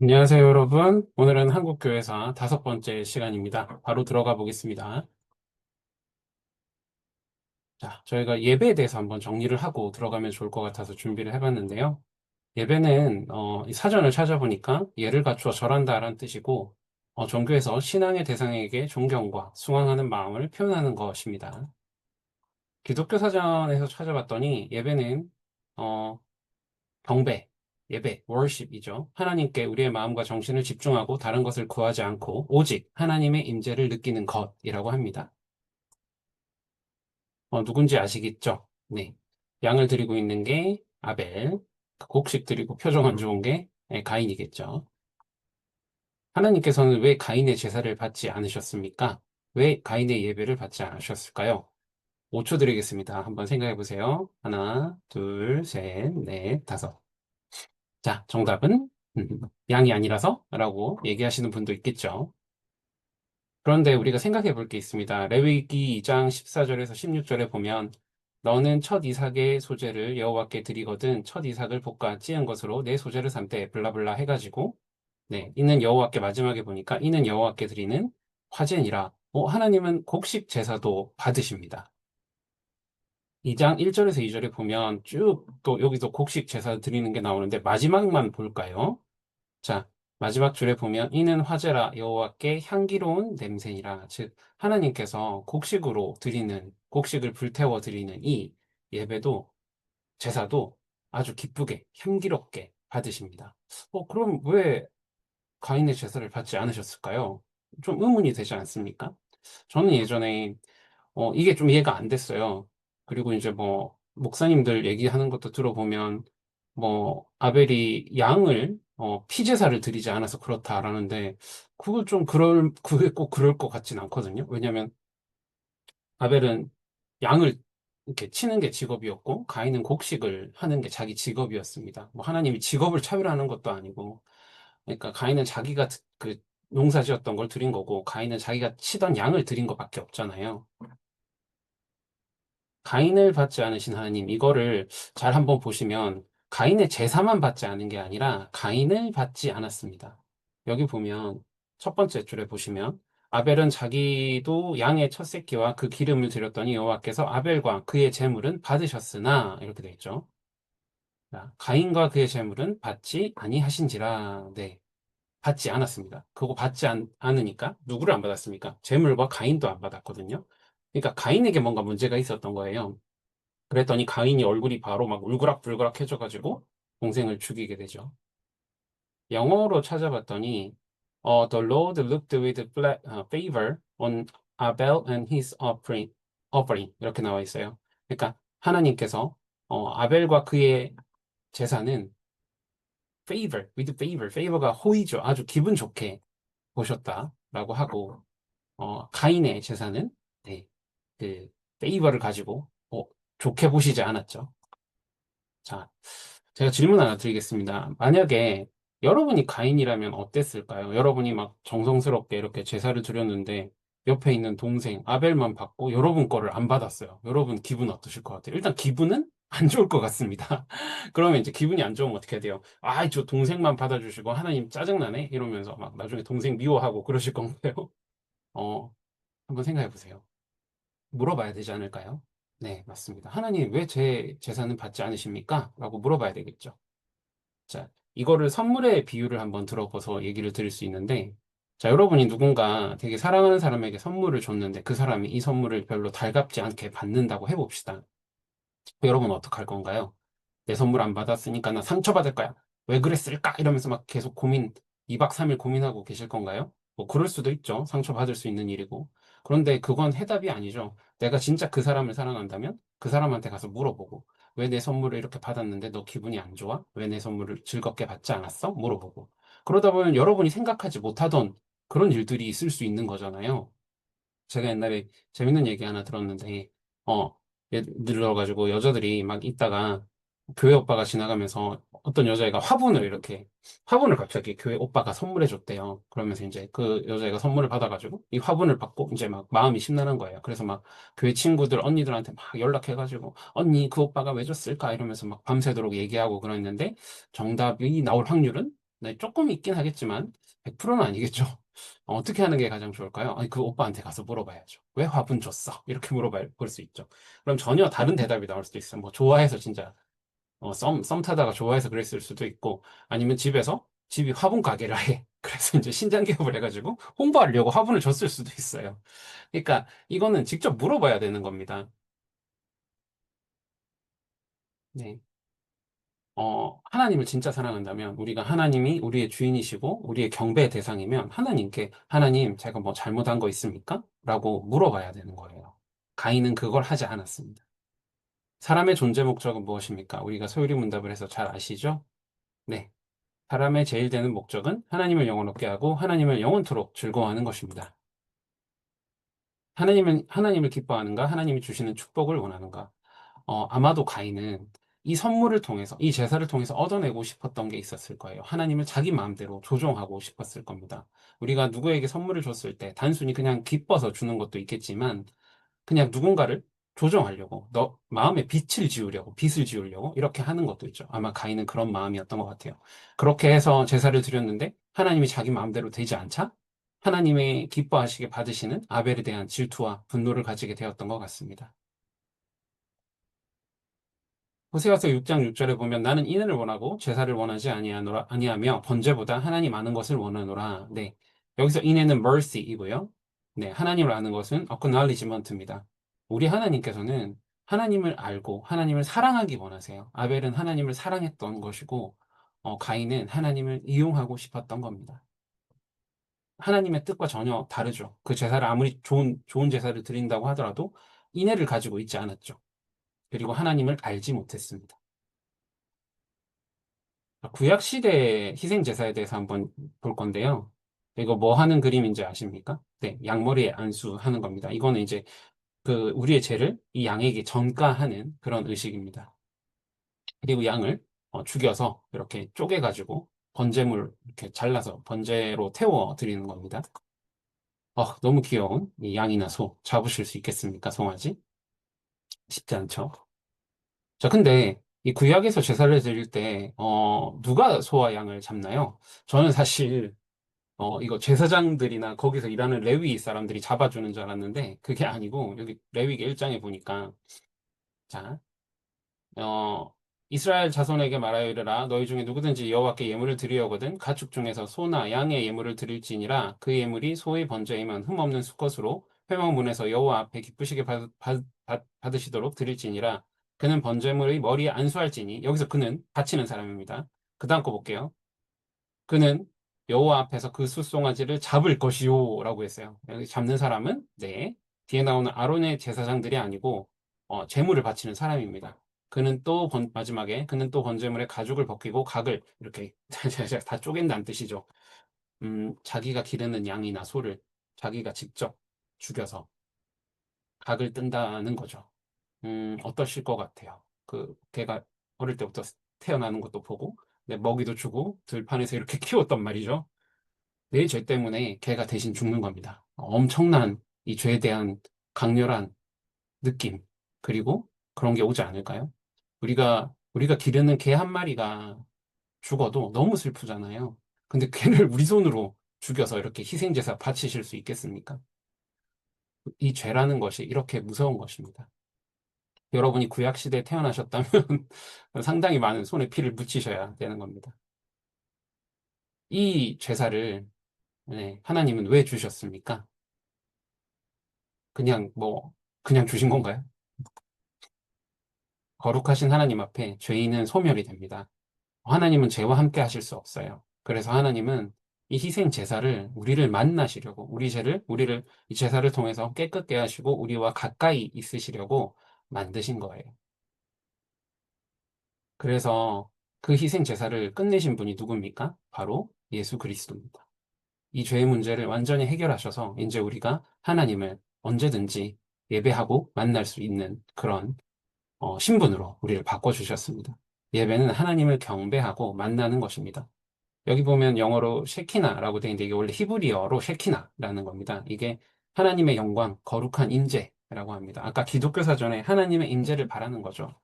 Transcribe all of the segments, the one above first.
안녕하세요, 여러분. 오늘은 한국교회사 5번째 시간입니다. 바로 들어가 보겠습니다. 자, 저희가 예배에 대해서 한번 정리를 하고 들어가면 좋을 것 같아서 준비를 해봤는데요. 예배는, 이 사전을 찾아보니까 예를 갖추어 절한다라는 뜻이고, 종교에서 신앙의 대상에게 존경과 숭앙하는 마음을 표현하는 것입니다. 기독교 사전에서 찾아봤더니 예배는, 어, 경배, 예배, worship이죠. 하나님께 우리의 마음과 정신을 집중하고 다른 것을 구하지 않고 오직 하나님의 임재를 느끼는 것이라고 합니다. 누군지 아시겠죠? 네. 양을 드리고 있는 게 아벨, 곡식 드리고 표정 안 좋은 게 가인이겠죠. 하나님께서는 왜 가인의 제사를 받지 않으셨습니까? 왜 가인의 예배를 받지 않으셨을까요? 5초 드리겠습니다. 한번 생각해 보세요. 하나, 둘, 셋, 넷, 다섯. 자, 정답은 양이 아니라서 라고 얘기하시는 분도 있겠죠. 그런데 우리가 생각해 볼 게 있습니다. 레위기 2장 14절에서 16절에 보면 너는 첫 이삭의 소재를 여호와께 드리거든 첫 이삭을 볶아 찌은 것으로 내 소재를 삼되 블라블라 해가지고 네, 이는 여호와께 마지막에 보니까 이는 여호와께 드리는 화제니라. 하나님은 곡식 제사도 받으십니다. 2장 1절에서 2절에 보면 쭉 또 여기서 곡식 제사 드리는 게 나오는데 마지막만 볼까요? 자, 마지막 줄에 보면 이는 화제라 여호와께 향기로운 냄새니라. 즉 하나님께서 곡식으로 드리는 곡식을 불태워 드리는 이 예배도 제사도 아주 기쁘게 향기롭게 받으십니다. 그럼 왜 가인의 제사를 받지 않으셨을까요? 좀 의문이 되지 않습니까? 저는 예전에 이게 좀 이해가 안 됐어요. 그리고 이제 뭐, 목사님들 얘기하는 것도 들어보면, 뭐, 아벨이 양을, 피제사를 드리지 않아서 그렇다라는데, 그게 꼭 그럴 것 같진 않거든요. 왜냐면, 아벨은 양을 이렇게 치는 게 직업이었고, 가인은 곡식을 하는 게 자기 직업이었습니다. 뭐, 하나님이 직업을 차별하는 것도 아니고, 그러니까 가인은 자기가 그 농사 지었던 걸 드린 거고, 가인은 자기가 치던 양을 드린 것밖에 없잖아요. 가인을 받지 않으신 하나님, 이거를 잘 한번 보시면 가인의 제사만 받지 않은 게 아니라 가인을 받지 않았습니다. 여기 보면 첫 번째 줄에 보시면 아벨은 자기도 양의 첫 새끼와 그 기름을 드렸더니 여호와께서 아벨과 그의 제물은 받으셨으나 이렇게 돼 있죠. 자, 가인과 그의 제물은 받지 아니하신지라. 네, 받지 않았습니다. 그거 않으니까 누구를 안 받았습니까? 제물과 가인도 안 받았거든요. 그러니까 가인에게 뭔가 문제가 있었던 거예요. 그랬더니 가인이 얼굴이 바로 막 울그락불그락 해져가지고 동생을 죽이게 되죠. 영어로 찾아봤더니 The Lord looked with favor on Abel and his offering 이렇게 나와 있어요. 그러니까 하나님께서 아벨과 그의 제사는 favor가 호의죠. 아주 기분 좋게 보셨다라고 하고 가인의 제사는 네, 그 favor를 가지고 좋게 보시지 않았죠. 자, 제가 질문 하나 드리겠습니다. 만약에 여러분이 가인이라면 어땠을까요? 여러분이 막 정성스럽게 이렇게 제사를 드렸는데 옆에 있는 동생 아벨만 받고 여러분 거를 안 받았어요. 여러분 기분 어떠실 것 같아요? 일단 기분은 안 좋을 것 같습니다. 그러면 이제 기분이 안 좋으면 어떻게 해야 돼요? 아, 저 동생만 받아주시고 하나님 짜증나네? 이러면서 막 나중에 동생 미워하고 그러실 건가요? 어, 한번 생각해 보세요. 물어봐야 되지 않을까요? 네, 맞습니다. 하나님 왜 제 제사는 받지 않으십니까? 라고 물어봐야 되겠죠. 자, 이거를 선물의 비유를 한번 들어봐서 얘기를 드릴 수 있는데, 자, 여러분이 누군가 되게 사랑하는 사람에게 선물을 줬는데 그 사람이 이 선물을 별로 달갑지 않게 받는다고 해봅시다. 여러분 어떡할 건가요? 내 선물 안 받았으니까 나 상처받을 거야. 왜 그랬을까? 이러면서 막 계속 2박 3일 고민하고 계실 건가요? 뭐 그럴 수도 있죠. 상처받을 수 있는 일이고. 그런데 그건 해답이 아니죠. 내가 진짜 그 사람을 사랑한다면 그 사람한테 가서 물어보고 왜 내 선물을 이렇게 받았는데 너 기분이 안 좋아? 왜 내 선물을 즐겁게 받지 않았어? 물어보고. 그러다 보면 여러분이 생각하지 못하던 그런 일들이 있을 수 있는 거잖아요. 제가 옛날에 재밌는 얘기 하나 들었는데, 어, 예를 들어가지고 여자들이 막 있다가 교회 오빠가 지나가면서 어떤 여자애가 화분을 갑자기 교회 오빠가 선물해 줬대요. 그러면서 이제 그 여자애가 선물을 받아가지고 이 화분을 받고 이제 막 마음이 심란한 거예요. 그래서 막 교회 친구들, 언니들한테 막 연락해가지고 언니 그 오빠가 왜 줬을까? 이러면서 막 밤새도록 얘기하고 그랬는데 정답이 나올 확률은 네, 조금 있긴 하겠지만 100%는 아니겠죠. 어떻게 하는 게 가장 좋을까요? 아니, 그 오빠한테 가서 물어봐야죠. 왜 화분 줬어? 이렇게 볼 수 있죠. 그럼 전혀 다른 대답이 나올 수도 있어요. 뭐 좋아해서 진짜 썸 타다가 좋아해서 그랬을 수도 있고, 아니면 집이 화분 가게를 해. 그래서 이제 신장 개업을 해가지고 홍보하려고 화분을 줬을 수도 있어요. 그러니까 이거는 직접 물어봐야 되는 겁니다. 네. 하나님을 진짜 사랑한다면, 우리가 하나님이 우리의 주인이시고, 우리의 경배의 대상이면, 하나님께, 하나님, 제가 뭐 잘못한 거 있습니까? 라고 물어봐야 되는 거예요. 가인은 그걸 하지 않았습니다. 사람의 존재 목적은 무엇입니까? 우리가 소유리 문답을 해서 잘 아시죠? 네. 사람의 제일 되는 목적은 하나님을 영원롭게 하고, 하나님을 영원토록 즐거워하는 것입니다. 하나님을 기뻐하는가? 하나님이 주시는 축복을 원하는가? 아마도 가인은 이 선물을 통해서, 이 제사를 통해서 얻어내고 싶었던 게 있었을 거예요. 하나님을 자기 마음대로 조종하고 싶었을 겁니다. 우리가 누구에게 선물을 줬을 때 단순히 그냥 기뻐서 주는 것도 있겠지만, 그냥 누군가를 조종하려고, 너 마음에 빛을 지우려고 이렇게 하는 것도 있죠. 아마 가인은 그런 마음이었던 것 같아요. 그렇게 해서 제사를 드렸는데 하나님이 자기 마음대로 되지 않자 하나님의 기뻐하시게 받으시는 아벨에 대한 질투와 분노를 가지게 되었던 것 같습니다. 호세아서 6장 6절에 보면 나는 인을 원하고 제사를 원하지 아니하며 번제보다 하나님 아는 것을 원하노라. 네. 여기서 인에는 mercy이고요. 네. 하나님을 아는 것은 acknowledgement입니다. 우리 하나님께서는 하나님을 알고 하나님을 사랑하기 원하세요. 아벨은 하나님을 사랑했던 것이고, 가인은 하나님을 이용하고 싶었던 겁니다. 하나님의 뜻과 전혀 다르죠. 그 제사를 아무리 좋은 제사를 드린다고 하더라도 인애를 가지고 있지 않았죠. 그리고 하나님을 알지 못했습니다. 구약 시대 희생 제사에 대해서 한번 볼 건데요. 이거 뭐 하는 그림인지 아십니까? 네, 양머리에 안수하는 겁니다. 이거는 이제 그 우리의 죄를 이 양에게 전가하는 그런 의식입니다. 그리고 양을 죽여서 이렇게 쪼개가지고 번제물 이렇게 잘라서 번제로 태워 드리는 겁니다. 너무 귀여운 이 양이나 소 잡으실 수 있겠습니까, 송아지? 쉽지 않죠. 자, 근데 이 구약에서 제사를 드릴 때, 누가 소와 양을 잡나요? 저는 사실, 이거 제사장들이나 거기서 일하는 레위 사람들이 잡아주는 줄 알았는데, 그게 아니고, 여기 레위기 1장에 보니까, 자, 어, 이스라엘 자손에게 말하여 이르라 너희 중에 누구든지 여호와께 예물을 드리려거든 가축 중에서 소나 양의 예물을 드릴지니라 그 예물이 소의 번제이면 흠없는 수컷으로 회막문에서 여호와 앞에 기쁘시게 받으시도록 드릴지니라 그는 번제물의 머리에 안수할지니 여기서 그는 바치는 사람입니다. 그 다음 거 볼게요. 그는 여호와 앞에서 그 숫송아지를 잡을 것이요 라고 했어요. 여기 잡는 사람은 네 뒤에 나오는 아론의 제사장들이 아니고 제물을 바치는 사람입니다. 마지막에 그는 또 번제물의 가죽을 벗기고 각을 이렇게 다 쪼갠다는 뜻이죠. 자기가 기르는 양이나 소를 자기가 직접 죽여서 각을 뜬다는 거죠. 어떠실 것 같아요? 걔가 어릴 때부터 태어나는 것도 보고, 네, 먹이도 주고, 들판에서 이렇게 키웠단 말이죠. 내 죄 때문에 걔가 대신 죽는 겁니다. 엄청난 이 죄에 대한 강렬한 느낌, 그리고 그런 게 오지 않을까요? 우리가 기르는 개 한 마리가 죽어도 너무 슬프잖아요. 근데 걔를 우리 손으로 죽여서 이렇게 희생제사 바치실 수 있겠습니까? 이 죄라는 것이 이렇게 무서운 것입니다. 여러분이 구약시대에 태어나셨다면 상당히 많은 손에 피를 묻히셔야 되는 겁니다. 이 제사를 네, 하나님은 왜 주셨습니까? 그냥 그냥 주신 건가요? 거룩하신 하나님 앞에 죄인은 소멸이 됩니다. 하나님은 죄와 함께 하실 수 없어요. 그래서 하나님은 이 희생 제사를 우리를 만나시려고, 우리를 이 제사를 통해서 깨끗게 하시고 우리와 가까이 있으시려고 만드신 거예요. 그래서 그 희생 제사를 끝내신 분이 누굽니까? 바로 예수 그리스도입니다. 이 죄의 문제를 완전히 해결하셔서 이제 우리가 하나님을 언제든지 예배하고 만날 수 있는 그런 신분으로 우리를 바꿔주셨습니다. 예배는 하나님을 경배하고 만나는 것입니다. 여기 보면 영어로 셰키나라고 되어 있는데 이게 원래 히브리어로 셰키나라는 겁니다. 이게 하나님의 영광, 거룩한 임재라고 합니다. 아까 기독교 사전에 하나님의 임재를 바라는 거죠.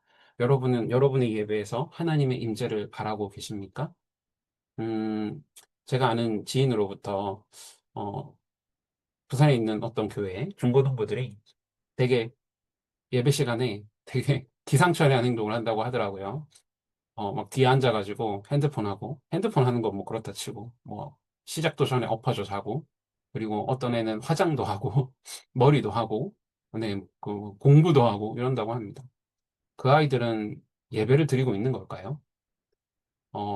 여러분은 여러분의 예배에서 하나님의 임재를 바라고 계십니까? 음, 제가 아는 지인으로부터, 어, 부산에 있는 어떤 교회 중고등부들이 되게 예배 시간에 되게 기상천외한 행동을 한다고 하더라고요. 막 뒤에 앉아가지고 핸드폰 하는 거 뭐 그렇다 치고, 뭐, 시작도 전에 엎어져 자고, 그리고 어떤 애는 화장도 하고, 머리도 하고, 네, 그 공부도 하고 이런다고 합니다. 그 아이들은 예배를 드리고 있는 걸까요?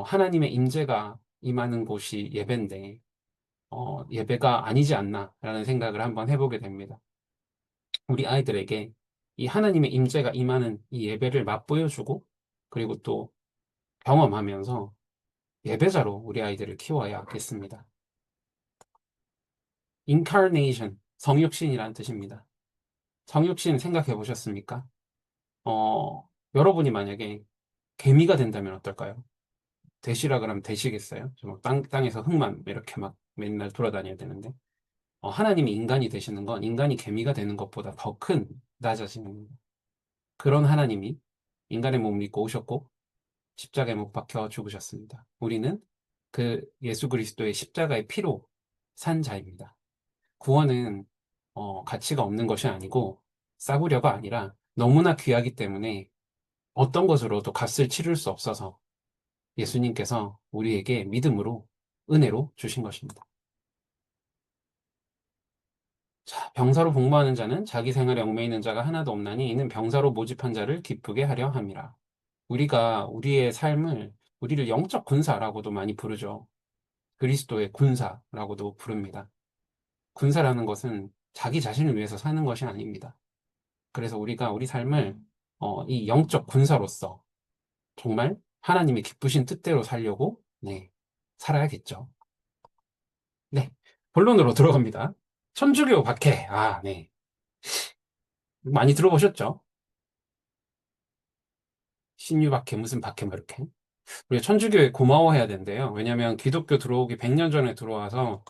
하나님의 임재가 임하는 곳이 예배인데, 예배가 아니지 않나라는 생각을 한번 해보게 됩니다. 우리 아이들에게 이 하나님의 임재가 임하는 이 예배를 맛보여주고, 그리고 또 경험하면서 예배자로 우리 아이들을 키워야겠습니다. incarnation, 성육신이라는 뜻입니다. 성육신 생각해 보셨습니까? 여러분이 만약에 개미가 된다면 어떨까요? 되시라 그러면 되시겠어요? 저 땅에서 흙만 이렇게 막 맨날 돌아다녀야 되는데. 하나님이 인간이 되시는 건 인간이 개미가 되는 것보다 더 큰 낮아짐입니다. 그런 하나님이 인간의 몸을 입고 오셨고, 십자가에 못 박혀 죽으셨습니다. 우리는 그 예수 그리스도의 십자가의 피로 산 자입니다. 구원은 가치가 없는 것이 아니고 싸구려가 아니라 너무나 귀하기 때문에 어떤 것으로도 값을 치를 수 없어서 예수님께서 우리에게 믿음으로 은혜로 주신 것입니다. 자, 병사로 복무하는 자는 자기 생활에 얽매이는 자가 하나도 없나니 이는 병사로 모집한 자를 기쁘게 하려 함이라. 우리가 우리의 삶을 우리를 영적 군사라고도 많이 부르죠. 그리스도의 군사라고도 부릅니다. 군사라는 것은 자기 자신을 위해서 사는 것이 아닙니다. 그래서 우리가 우리 삶을 이 영적 군사로서 정말 하나님이 기쁘신 뜻대로 살려고 네, 살아야겠죠. 네, 본론으로 들어갑니다. 천주교 박해. 아, 네. 많이 들어보셨죠? 신유 박해, 무슨 박해, 뭐 이렇게. 우리가 천주교에 고마워해야 된대요. 왜냐하면 기독교 들어오기 100년 전에 들어와서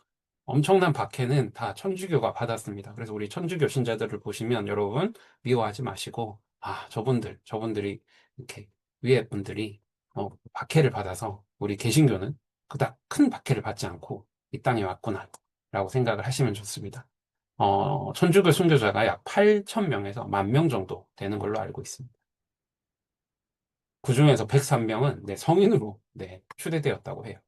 엄청난 박해는 다 천주교가 받았습니다. 그래서 우리 천주교 신자들을 보시면 여러분 미워하지 마시고, 저분들이 이렇게 위에 분들이 박해를 받아서 우리 개신교는 그닥 큰 박해를 받지 않고 이 땅에 왔구나 라고 생각을 하시면 좋습니다. 천주교 순교자가 약 8천 명에서 10,000명 정도 되는 걸로 알고 있습니다. 그중에서 103명은 성인으로 추대되었다고 해요.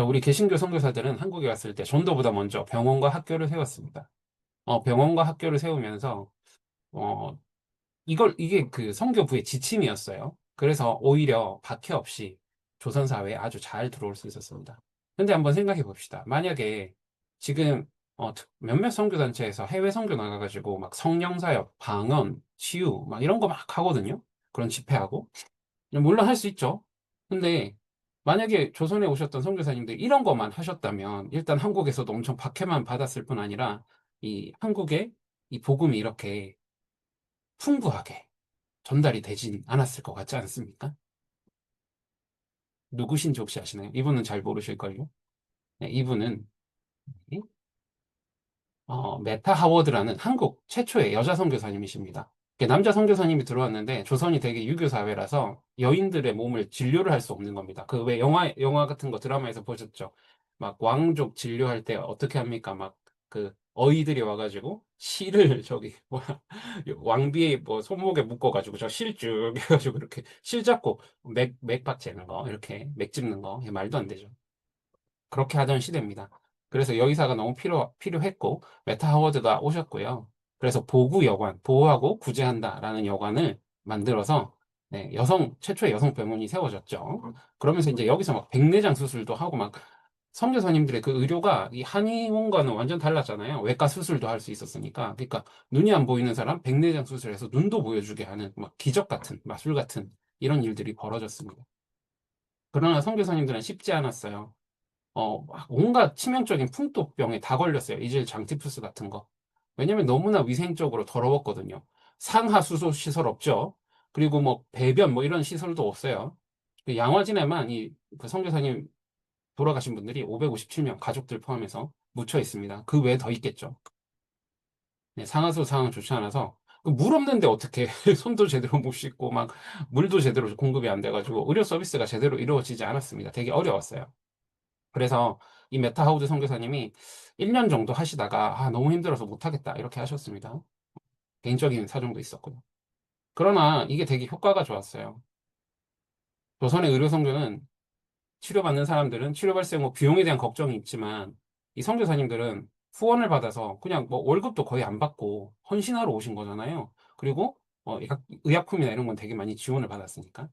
우리 개신교 선교사들은 한국에 왔을 때 전도보다 먼저 병원과 학교를 세웠습니다. 병원과 학교를 세우면서 어, 이게 그 선교부의 지침이었어요. 그래서 오히려 박해 없이 조선 사회에 아주 잘 들어올 수 있었습니다. 근데 한번 생각해 봅시다. 만약에 지금 몇몇 선교단체에서 해외 선교 나가가지고 막 성령사역, 방언, 치유 막 이런 거 막 하거든요. 그런 집회하고. 물론 할 수 있죠. 근데 만약에 조선에 오셨던 선교사님들 이런 것만 하셨다면 일단 한국에서도 엄청 박해만 받았을 뿐 아니라 이 한국에 이 복음이 이렇게 풍부하게 전달이 되진 않았을 것 같지 않습니까? 누구신지 혹시 아시나요? 이분은 잘 모르실걸요? 네, 이분은 메타 하워드라는 한국 최초의 여자 선교사님이십니다. 남자 선교사님이 들어왔는데 조선이 되게 유교 사회라서 여인들의 몸을 진료를 할 수 없는 겁니다. 그 왜 영화 같은 거 드라마에서 보셨죠? 막 왕족 진료할 때 어떻게 합니까? 막 그 어이들이 와가지고 실을 저기 뭐야 왕비의 뭐 손목에 묶어가지고 저 실 쭉 해가지고 이렇게 실 잡고 맥박 재는 거 이렇게 맥 짚는 거 말도 안 되죠. 그렇게 하던 시대입니다. 그래서 여의사가 너무 필요했고, 메타 하워드가 오셨고요. 그래서 보구 여관, 보호하고 구제한다라는 여관을 만들어서, 최초의 여성 병원이 세워졌죠. 그러면서 이제 여기서 막 백내장 수술도 하고 막, 선교사님들의 그 의료가 이 한의원과는 완전 달랐잖아요. 외과 수술도 할 수 있었으니까. 그러니까 눈이 안 보이는 사람 백내장 수술해서 눈도 보여주게 하는 막 기적 같은, 마술 같은 이런 일들이 벌어졌습니다. 그러나 선교사님들은 쉽지 않았어요. 막 온갖 치명적인 풍토병에 다 걸렸어요. 이질 장티푸스 같은 거. 왜냐면 너무나 위생적으로 더러웠거든요. 상하수소 시설 없죠. 그리고 뭐 배변 뭐 이런 시설도 없어요. 그 양화진에만 그 선교사님 돌아가신 분들이 557명 가족들 포함해서 묻혀 있습니다. 그 외에 더 있겠죠. 네, 상하수 상황 좋지 않아서 물 없는데 어떻게 손도 제대로 못 씻고 막 물도 제대로 공급이 안 돼가지고 의료 서비스가 제대로 이루어지지 않았습니다. 되게 어려웠어요. 그래서 이 메타하우드 선교사님이 1년 정도 하시다가 너무 힘들어서 못하겠다 이렇게 하셨습니다. 개인적인 사정도 있었고요. 그러나 이게 되게 효과가 좋았어요. 조선의 의료 선교는 치료받는 사람들은 치료 발생 뭐 비용에 대한 걱정이 있지만 이 선교사님들은 후원을 받아서 그냥 뭐 월급도 거의 안 받고 헌신하러 오신 거잖아요. 그리고 의약품이나 이런 건 되게 많이 지원을 받았으니까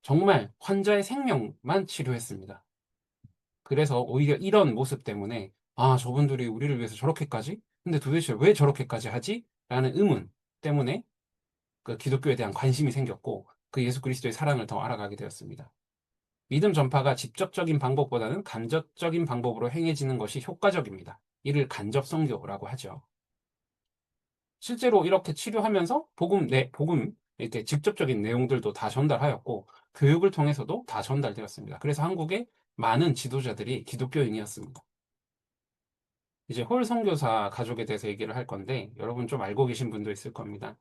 정말 환자의 생명만 치료했습니다. 그래서 오히려 이런 모습 때문에 저분들이 우리를 위해서 저렇게까지? 근데 도대체 왜 저렇게까지 하지? 라는 의문 때문에 그 기독교에 대한 관심이 생겼고 그 예수 그리스도의 사랑을 더 알아가게 되었습니다. 믿음 전파가 직접적인 방법보다는 간접적인 방법으로 행해지는 것이 효과적입니다. 이를 간접 선교라고 하죠. 실제로 이렇게 치료하면서 복음, 이렇게 직접적인 내용들도 다 전달하였고, 교육을 통해서도 다 전달되었습니다. 그래서 한국의 많은 지도자들이 기독교인이었습니다. 이제 홀 선교사 가족에 대해서 얘기를 할 건데, 여러분 좀 알고 계신 분도 있을 겁니다.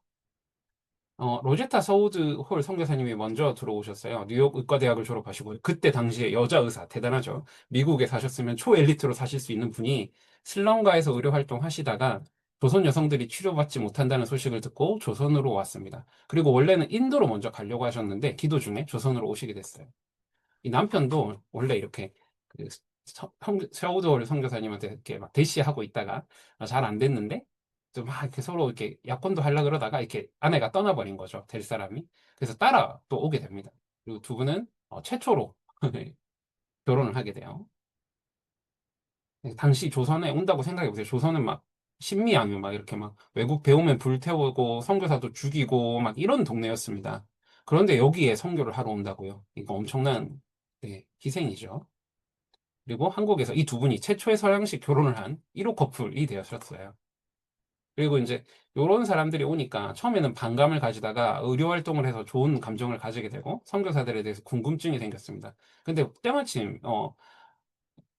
로제타 서우드 홀 선교사님이 먼저 들어오셨어요. 뉴욕 의과대학을 졸업하시고, 그때 당시에 여자 의사, 대단하죠. 미국에 사셨으면 초엘리트로 사실 수 있는 분이 슬럼가에서 의료 활동 하시다가 조선 여성들이 치료받지 못한다는 소식을 듣고 조선으로 왔습니다. 그리고 원래는 인도로 먼저 가려고 하셨는데, 기도 중에 조선으로 오시게 됐어요. 이 남편도 원래 이렇게 그 서우드 선교사님한테 이렇게 막 대시하고 있다가 잘 안 됐는데 좀 막 이렇게 서로 이렇게 약혼도 하려 그러다가 이렇게 아내가 떠나버린 거죠. 될 사람이. 그래서 따라 또 오게 됩니다. 그리고 두 분은 최초로 결혼을 하게 돼요. 당시 조선에 온다고 생각해 보세요. 조선은 막 신미양요 막 이렇게 막 외국 배우면 불태우고 선교사도 죽이고 막 이런 동네였습니다. 그런데 여기에 선교를 하러 온다고요. 이거 엄청난 희생이죠. 그리고 한국에서 이 두 분이 최초의 서양식 결혼을 한 1호 커플이 되었었어요. 그리고 이제 요런 사람들이 오니까 처음에는 반감을 가지다가 의료 활동을 해서 좋은 감정을 가지게 되고 선교사들에 대해서 궁금증이 생겼습니다. 근데 때마침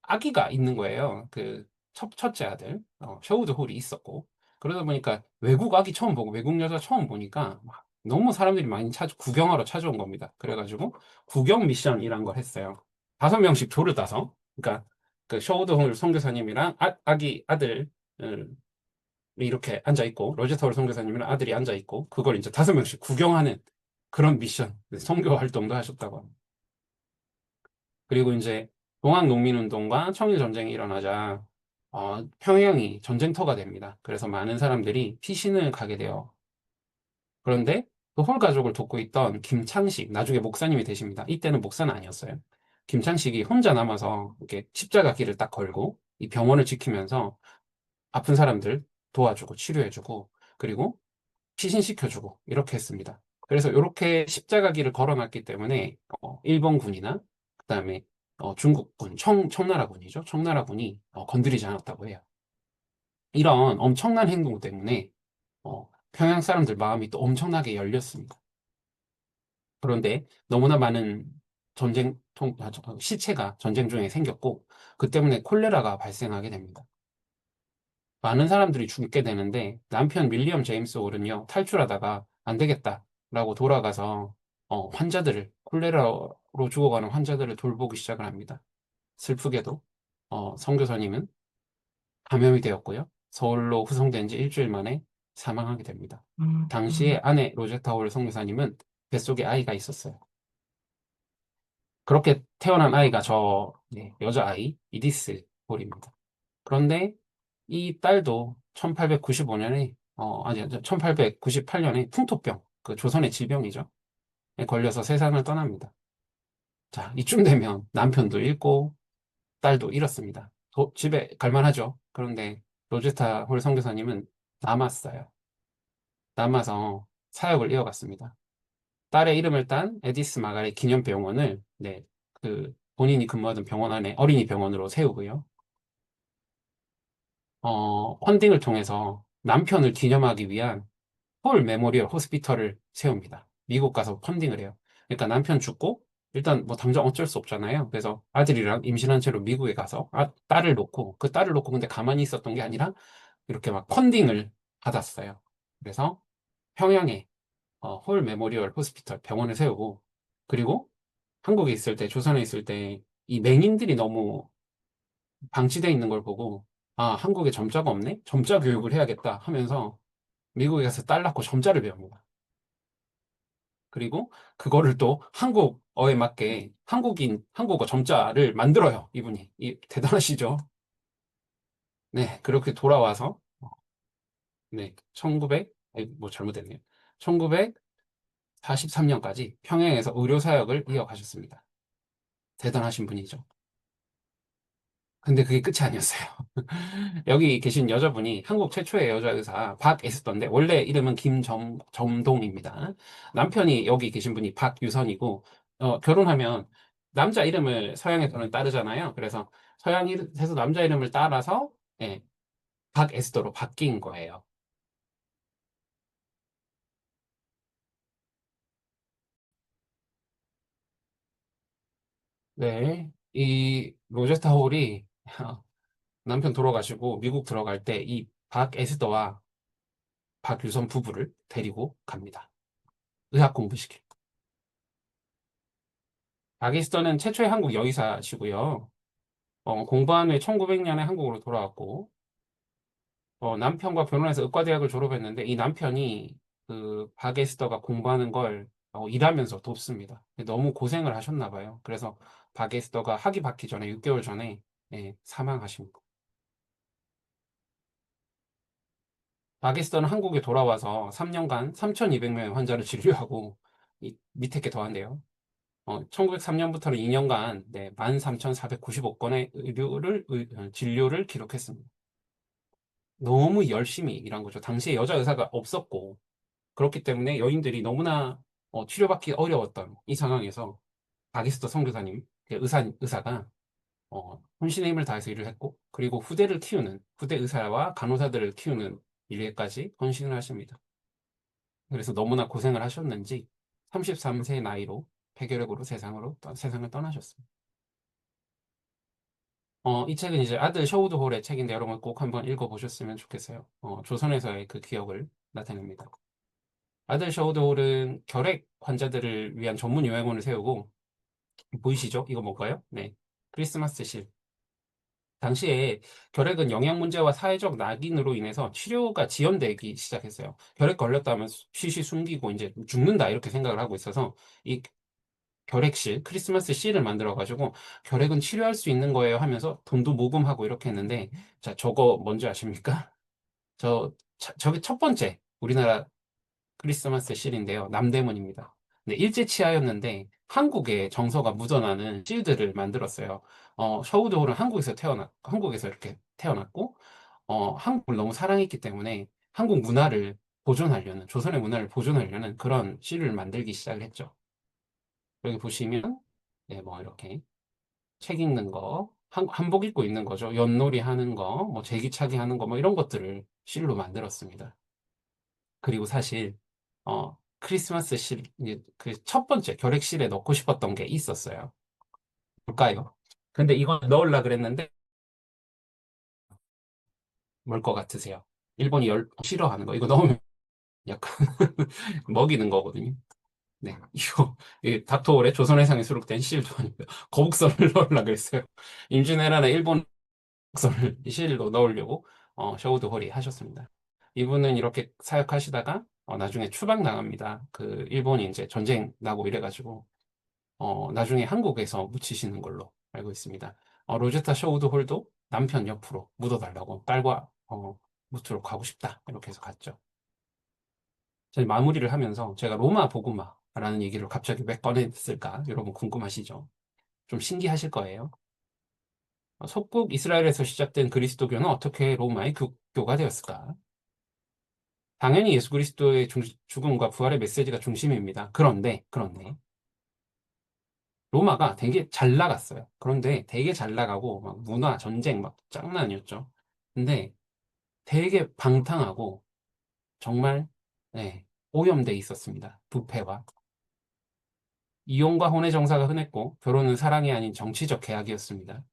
아기가 있는 거예요. 그 첫째 아들 셔우드 홀이 있었고 그러다 보니까 외국 아기 처음 보고 외국 여자 처음 보니까 막 너무 사람들이 많이 구경하러 찾아온 겁니다. 그래가지고 구경 미션이란 걸 했어요. 5명씩 조를 따서 그러니까 그 셔우드 홀 선교사님이랑 아기 아들 이렇게 앉아 있고 로제타 홀 선교사님이랑 아들이 앉아 있고 그걸 이제 5명씩 구경하는 그런 미션 선교 활동도 하셨다고 합니다. 그리고 이제 동학농민운동과 청일전쟁이 일어나자 평양이 전쟁터가 됩니다. 그래서 많은 사람들이 피신을 가게 돼요. 그런데 그 홀 가족을 돕고 있던 김창식, 나중에 목사님이 되십니다. 이때는 목사는 아니었어요. 김창식이 혼자 남아서 이렇게 십자가 길을 딱 걸고 이 병원을 지키면서 아픈 사람들 도와주고 치료해주고 그리고 피신시켜주고 이렇게 했습니다. 그래서 이렇게 십자가 길을 걸어놨기 때문에 일본군이나 그다음에 중국군, 청나라군이죠. 청나라군이 건드리지 않았다고 해요. 이런 엄청난 행동 때문에 평양 사람들 마음이 또 엄청나게 열렸습니다. 그런데 너무나 많은 시체가 전쟁 중에 생겼고 그 때문에 콜레라가 발생하게 됩니다. 많은 사람들이 죽게 되는데 남편 윌리엄 제임스 홀은요 탈출하다가 안 되겠다라고 돌아가서 환자들을 콜레라로 죽어가는 환자들을 돌보기 시작을 합니다. 슬프게도 선교사님은 감염이 되었고요. 서울로 후송된 지 일주일 만에 사망하게 됩니다. 당시에 아내 로제타 홀 선교사님은 뱃속에 아이가 있었어요. 그렇게 태어난 아이가 여자아이 이디스 홀입니다. 그런데 이 딸도 1895년에, 아니, 1898년에 풍토병, 그 조선의 질병이죠. 에 걸려서 세상을 떠납니다. 자, 이쯤 되면 남편도 잃고 딸도 잃었습니다. 집에 갈만하죠. 그런데 로제타 홀 선교사님은 남았어요. 남아서 사역을 이어갔습니다. 딸의 이름을 딴 에디스 마가리 기념병원을, 본인이 근무하던 병원 안에 어린이 병원으로 세우고요. 펀딩을 통해서 남편을 기념하기 위한 폴 메모리얼 호스피털을 세웁니다. 미국 가서 펀딩을 해요. 그러니까 남편 죽고 일단 뭐 당장 어쩔 수 없잖아요. 그래서 아들이랑 임신한 채로 미국에 가서 딸을 놓고 그 딸을 놓고 근데 가만히 있었던 게 아니라 이렇게 막 펀딩을 받았어요. 그래서 평양에 홀 메모리얼 호스피털 병원을 세우고, 그리고 한국에 있을 때, 조선에 있을 때 이 맹인들이 너무 방치돼 있는 걸 보고, 아, 한국에 점자가 없네? 점자 교육을 해야겠다 하면서 미국에 가서 딸 낳고 점자를 배웁니다. 그리고 그거를 또 한국어에 맞게 한국어 점자를 만들어요, 이분이. 대단하시죠? 네, 그렇게 돌아와서, 네, 1900, 뭐 잘못됐네요. 1943년까지 평양에서 의료사역을 이어가셨습니다. 대단하신 분이죠. 근데 그게 끝이 아니었어요. 여기 계신 여자분이 한국 최초의 여자 의사 박에스더인데, 원래 이름은 김점동입니다. 남편이, 여기 계신 분이 박유선이고, 결혼하면 남자 이름을 서양에서는 따르잖아요. 그래서 서양에서 남자 이름을 따라서, 예, 박에스더로 바뀐 거예요. 네. 이 로제스타 홀이 남편 돌아가시고 미국 들어갈 때 이 박에스더와 박유선 부부를 데리고 갑니다. 의학 공부시킬. 박에스더는 최초의 한국 여의사시고요. 공부한 후에 1900년에 한국으로 돌아왔고, 남편과 결혼해서 의과대학을 졸업했는데, 이 남편이 그 박에스더가 공부하는 걸 일하면서 돕습니다. 너무 고생을 하셨나 봐요. 그래서 박에스더가 학위 받기 전에 6개월 전에, 예, 사망하십니다. 박에스더는 한국에 돌아와서 3년간 3,200명의 환자를 진료하고, 밑에 게 더한데요. 1903년부터는 2년간, 네, 13,495건의 진료를 기록했습니다. 너무 열심히 일한 거죠. 당시에 여자 의사가 없었고, 그렇기 때문에 여인들이 너무나 치료받기 어려웠던 이 상황에서 바기스터 선교사님, 그 의사가 혼신의 힘을 다해서 일을 했고, 그리고 후대 의사와 간호사들을 키우는 일에까지 헌신을 하십니다. 그래서 너무나 고생을 하셨는지 33세 나이로 폐결핵으로 세상을 떠나셨습니다. 이 책은 이제 아들 셔우드 홀의 책인데, 여러분 꼭 한번 읽어보셨으면 좋겠어요. 조선에서의 그 기억을 나타냅니다. 아들 셔우드 홀은 결핵 환자들을 위한 전문 요양원을 세우고, 보이시죠? 이거 뭔가요? 네. 크리스마스 실. 당시에 결핵은 영양 문제와 사회적 낙인으로 인해서 치료가 지연되기 시작했어요. 결핵 걸렸다면 쉬쉬 숨기고 이제 죽는다, 이렇게 생각을 하고 있어서 이 결핵실, 크리스마스 실을 만들어가지고 결핵은 치료할 수 있는 거예요 하면서 돈도 모금하고 이렇게 했는데, 자, 저거 뭔지 아십니까? 저게 첫 번째 우리나라 크리스마스 실인데요. 남대문입니다. 네, 일제치하였는데 한국에 정서가 묻어나는 실들을 만들었어요. 셔우드홀은 한국에서 이렇게 태어났고, 한국을 너무 사랑했기 때문에 한국 문화를 조선의 문화를 보존하려는 그런 실을 만들기 시작을 했죠. 여기 보시면, 네, 뭐 이렇게 책 읽는 거, 한복 입고 있는 거죠. 윷놀이 하는 거, 뭐 제기차기 하는 거, 뭐 이런 것들을 실로 만들었습니다. 그리고 사실 크리스마스 그 첫 번째 결핵실에 넣고 싶었던 게 있었어요. 뭘까요? 근데 이거 넣으려 그랬는데 뭘 것 같으세요? 일본이 싫어하는 거. 이거 넣으면 약간 먹이는 거거든요. 네, 이 닥터올의 조선해상에 수록된 실도 아니고요. 거북선을 넣으려 그랬어요. 임진왜란에 일본 거북선을 실로 넣으려고 셔우드 홀이 하셨습니다. 이분은 이렇게 사역하시다가 나중에 추방당합니다. 그 일본이 이제 전쟁 나고 이래가지고 나중에 한국에서 묻히시는 걸로 알고 있습니다. 로제타 셔우드 홀도 남편 옆으로 묻어달라고, 딸과 묻으러 가고 싶다, 이렇게 해서 갔죠. 저희 마무리를 하면서 제가 로마 복음화라는 얘기를 갑자기 왜 꺼냈을까? 여러분 궁금하시죠? 좀 신기하실 거예요. 속국 이스라엘에서 시작된 그리스도교는 어떻게 로마의 교가 되었을까? 당연히 예수 그리스도의 죽음과 부활의 메시지가 중심입니다. 그런데 로마가 되게 잘 나갔어요. 그런데 되게 잘 나가고 막 문화, 전쟁 막 장난 아니었죠. 근데 되게 방탕하고 정말, 네, 오염돼 있었습니다. 부패와. 이혼과 혼의 정사가 흔했고 결혼은 사랑이 아닌 정치적 계약이었습니다.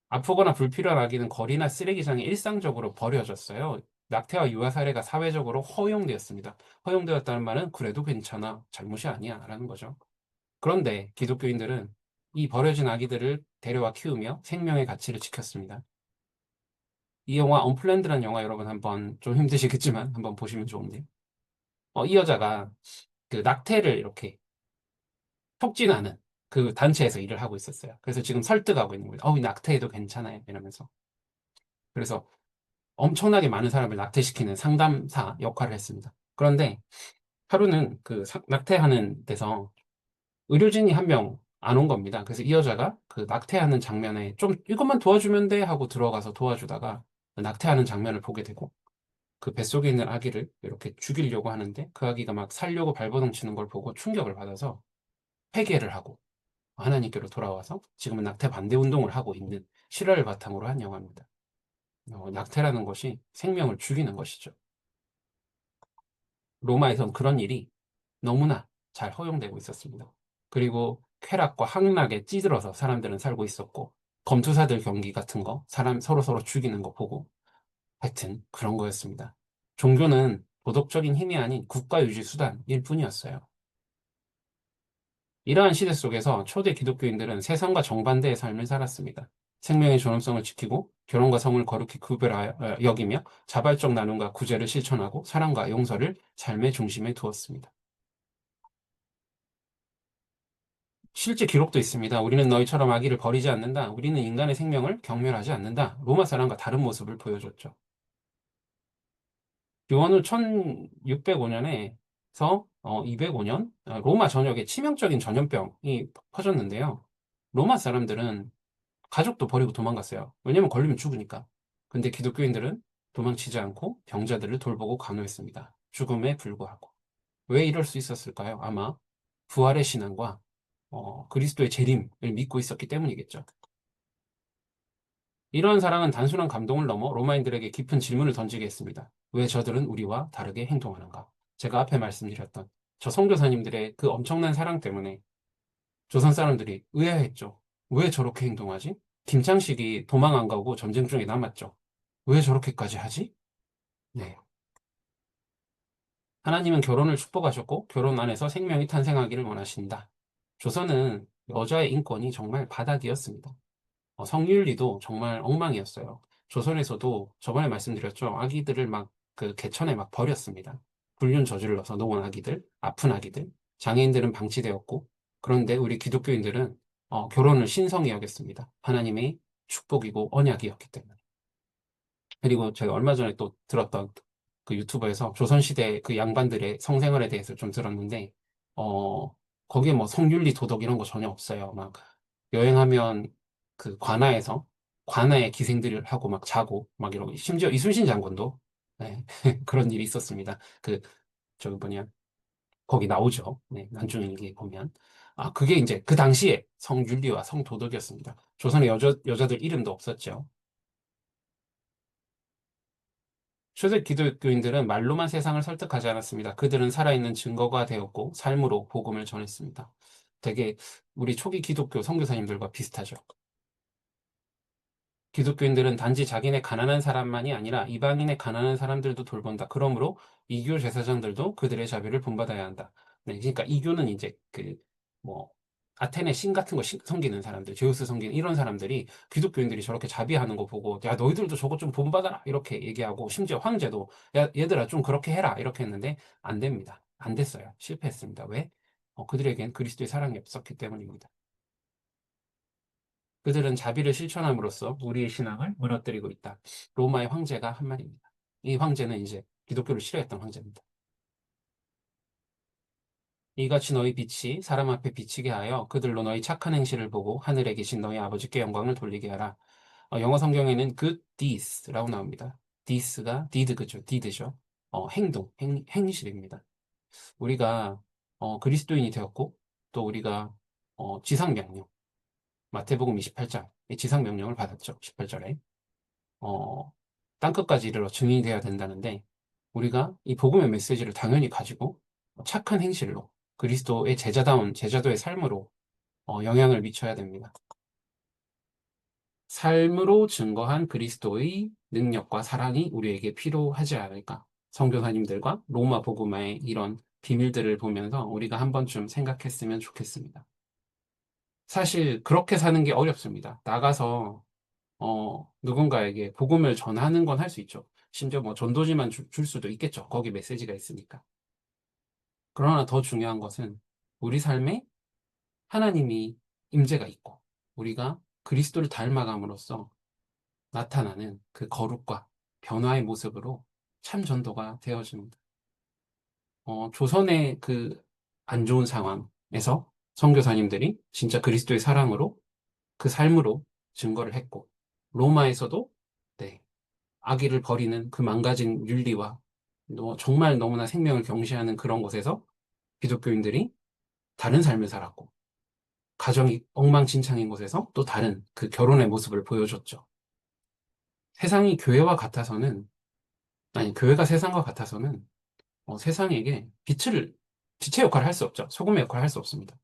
아프거나 불필요한 아기는 거리나 쓰레기장에 일상적으로 버려졌어요. 낙태와 유아 사례가 사회적으로 허용되었습니다. 허용되었다는 말은 그래도 괜찮아, 잘못이 아니야 라는 거죠. 그런데 기독교인들은 이 버려진 아기들을 데려와 키우며 생명의 가치를 지켰습니다. 이 영화 언플랜드라는 영화 여러분 한번 좀 힘드시겠지만 한번 보시면 좋은데 이 여자가 그 낙태를 이렇게 촉진하는 그 단체에서 일을 하고 있었어요. 그래서 지금 설득하고 있는 거예요. 낙태해도 괜찮아요. 이러면서. 그래서 엄청나게 많은 사람을 낙태시키는 상담사 역할을 했습니다. 그런데 하루는 그 낙태하는 데서 의료진이 한 명 안 온 겁니다. 그래서 이 여자가 그 낙태하는 장면에 좀 이것만 도와주면 돼 하고 들어가서 도와주다가 그 낙태하는 장면을 보게 되고 그 뱃속에 있는 아기를 이렇게 죽이려고 하는데 그 아기가 막 살려고 발버둥 치는 걸 보고 충격을 받아서 회개를 하고 하나님께로 돌아와서 지금은 낙태 반대 운동을 하고 있는 실화를 바탕으로 한 영화입니다. 낙태라는 것이 생명을 죽이는 것이죠. 로마에선 그런 일이 너무나 잘 허용되고 있었습니다. 그리고 쾌락과 향락에 찌들어서 사람들은 살고 있었고, 검투사들 경기 같은 거, 사람 서로 죽이는 거 보고, 하여튼 그런 거였습니다. 종교는 도덕적인 힘이 아닌 국가 유지 수단일 뿐이었어요. 이러한 시대 속에서 초대 기독교인들은 세상과 정반대의 삶을 살았습니다. 생명의 존엄성을 지키고 결혼과 성을 거룩히 구별하여 여기며 자발적 나눔과 구제를 실천하고 사랑과 용서를 삶의 중심에 두었습니다. 실제 기록도 있습니다. 우리는 너희처럼 아기를 버리지 않는다. 우리는 인간의 생명을 경멸하지 않는다. 로마 사람과 다른 모습을 보여줬죠. 교원후 1605년에서 205년 로마 전역에 치명적인 전염병이 퍼졌는데요. 로마 사람들은 가족도 버리고 도망갔어요. 왜냐면 걸리면 죽으니까. 근데 기독교인들은 도망치지 않고 병자들을 돌보고 간호했습니다. 죽음에 불구하고. 왜 이럴 수 있었을까요? 아마 부활의 신앙과 그리스도의 재림을 믿고 있었기 때문이겠죠. 이러한 사랑은 단순한 감동을 넘어 로마인들에게 깊은 질문을 던지게 했습니다. 왜 저들은 우리와 다르게 행동하는가? 제가 앞에 말씀드렸던 저 선교사님들의 그 엄청난 사랑 때문에 조선 사람들이 의아했죠. 왜 저렇게 행동하지? 김창식이 도망 안 가고 전쟁 중에 남았죠. 왜 저렇게까지 하지? 네. 하나님은 결혼을 축복하셨고 결혼 안에서 생명이 탄생하기를 원하신다. 조선은 여자의 인권이 정말 바닥이었습니다. 성윤리도 정말 엉망이었어요. 조선에서도 저번에 말씀드렸죠. 아기들을 막 그 개천에 막 버렸습니다. 불륜 저질러서 놓은 아기들, 아픈 아기들. 장애인들은 방치되었고, 그런데 우리 기독교인들은 결혼을 신성히 여겼습니다. 하나님의 축복이고 언약이었기 때문에. 그리고 제가 얼마 전에 또 들었던 그 유튜버에서 조선시대 그 양반들의 성생활에 대해서 좀 들었는데, 어, 거기에 뭐 성윤리 도덕 이런 거 전혀 없어요. 막 여행하면 그 관아에서 관아에 기생들을 하고 막 자고 막 이러고 심지어 이순신 장군도 네, 그런 일이 있었습니다. 그 저기 뭐냐 거기 나오죠. 네, 난중일기 보면 그게 이제 그 당시에 성윤리와 성도덕이었습니다. 조선의 여자들 이름도 없었죠. 초대 기독교인들은 말로만 세상을 설득하지 않았습니다. 그들은 살아있는 증거가 되었고 삶으로 복음을 전했습니다. 되게 우리 초기 기독교 선교사님들과 비슷하죠. 기독교인들은 단지 자기네 가난한 사람만이 아니라 이방인의 가난한 사람들도 돌본다. 그러므로 이교 제사장들도 그들의 자비를 본받아야 한다. 네, 그러니까 이교는 이제 뭐 아테네 신 같은 거 섬기는 사람들, 제우스 섬기는 이런 사람들이 기독교인들이 저렇게 자비하는 거 보고 야 너희들도 저거 좀 본받아라 이렇게 얘기하고 심지어 황제도 야 얘들아 좀 그렇게 해라 이렇게 했는데 안 됩니다. 안 됐어요. 실패했습니다. 왜? 그들에겐 그리스도의 사랑이 없었기 때문입니다. 그들은 자비를 실천함으로써 우리의 신앙을 무너뜨리고 있다. 로마의 황제가 한 말입니다. 이 황제는 이제 기독교를 싫어했던 황제입니다. 이같이 너희 빛이 사람 앞에 비치게 하여 그들로 너희 착한 행실을 보고 하늘에 계신 너희 아버지께 영광을 돌리게 하라. 영어 성경에는 good deeds라고 나옵니다. deeds가 did 그죠? did죠. 행실입니다. 우리가 그리스도인이 되었고 또 우리가 지상명령 마태복음 28장 지상명령을 받았죠. 18절에. 어, 땅끝까지 이르러 증인이 되어야 된다는데 우리가 이 복음의 메시지를 당연히 가지고 착한 행실로 그리스도의 제자다운 제자도의 삶으로 영향을 미쳐야 됩니다. 삶으로 증거한 그리스도의 능력과 사랑이 우리에게 필요하지 않을까. 선교사님들과 로마 복음화의 이런 비밀들을 보면서 우리가 한 번쯤 생각했으면 좋겠습니다. 사실 그렇게 사는 게 어렵습니다. 나가서 누군가에게 복음을 전하는 건 할 수 있죠. 심지어 뭐 전도지만 줄 수도 있겠죠. 거기 메시지가 있으니까. 그러나 더 중요한 것은 우리 삶에 하나님이 임재가 있고 우리가 그리스도를 닮아감으로써 나타나는 그 거룩과 변화의 모습으로 참 전도가 되어집니다. 조선의 그 안 좋은 상황에서 선교사님들이 진짜 그리스도의 사랑으로 그 삶으로 증거를 했고, 로마에서도 네, 악의를 버리는 그 망가진 윤리와 정말 너무나 생명을 경시하는 그런 곳에서 기독교인들이 다른 삶을 살았고, 가정이 엉망진창인 곳에서 또 다른 그 결혼의 모습을 보여줬죠. 세상이 교회와 같아서는, 아니, 교회가 세상과 같아서는 세상에게 빛의 역할을 할 수 없죠. 소금의 역할을 할 수 없습니다.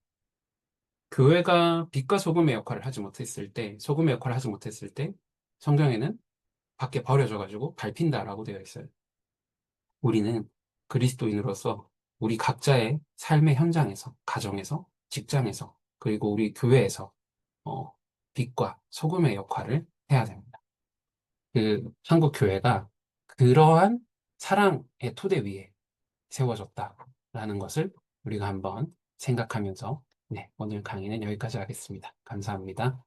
교회가 빛과 소금의 역할을 하지 못했을 때, 소금의 역할을 하지 못했을 때, 성경에는 밖에 버려져가지고 밟힌다라고 되어 있어요. 우리는 그리스도인으로서 우리 각자의 삶의 현장에서, 가정에서, 직장에서, 그리고 우리 교회에서, 어, 빛과 소금의 역할을 해야 됩니다. 그 한국 교회가 그러한 사랑의 토대 위에 세워졌다라는 것을 우리가 한번 생각하면서 네, 오늘 강의는 여기까지 하겠습니다. 감사합니다.